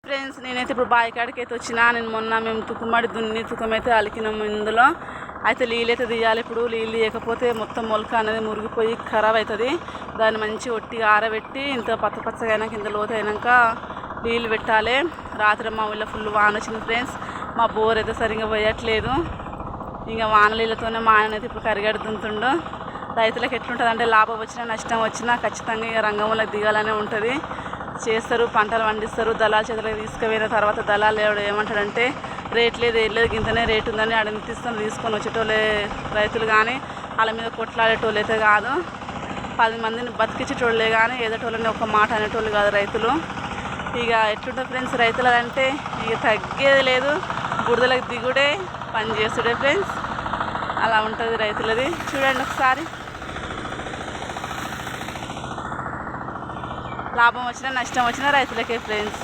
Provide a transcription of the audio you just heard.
Friends, నేనైతే ఇప్పుడు బావి కాడికి అయితే వచ్చినా. మేము తుకుమడి దున్ని తుకమైతే అలికినాము. ఇందులో అయితే నీళ్ళు అయితే తీయాలి. ఇప్పుడు నీళ్ళు తీయకపోతే మొత్తం మొలక అనేది మురిగిపోయి ఖరాబ్ అవుతుంది. దాన్ని మంచి ఒట్టి ఆరబెట్టి ఇంత పచ్చగా అయినాక ఇంత లోతు అయినాక నీళ్ళు పెట్టాలి. రాత్రి మా ఊళ్ళో ఫుల్ వాన వచ్చింది ఫ్రెండ్స్. మా బోర్ అయితే సరిగ్గా పోయట్లేదు. ఇంకా వాన నీళ్ళతోనే మా ఆయన అయితే ఇప్పుడు కరిగడి దున్నుతుండు. రైతులకు ఎట్లుంటుంది అంటే లాభం వచ్చినా నష్టం వచ్చినా ఖచ్చితంగా ఇక రంగంలోకి దిగాలనే ఉంటుంది. చేస్తారు, పంటలు పండిస్తారు. దళాల చేతులకు తీసుకుపోయిన తర్వాత దళాలు ఏమంటాడంటే రేట్ లేదు, ఏం లేదు, ఇంతనే రేటు ఉందని తీసుకొని వచ్చేటోళ్ళే రైతులు. కానీ వాళ్ళ మీద కొట్లాడేటోళ్ళు అయితే కాదు. 10 మందిని బతికించేటోళ్ళే కానీ ఎదటోళ్ళని ఒక మాట అనేటోళ్ళు కాదు రైతులు. ఇక ఎట్లుంటుంది ఫ్రెండ్స్ రైతులంటే ఇక తగ్గేది లేదు. బురదలకు దిగుడే పని చేసుడే ఫ్రెండ్స్. అలా ఉంటుంది రైతులది. చూడండి ఒకసారి, లాభం వచ్చినా నష్టం వచ్చినా రైతులకే ఫ్రెండ్స్.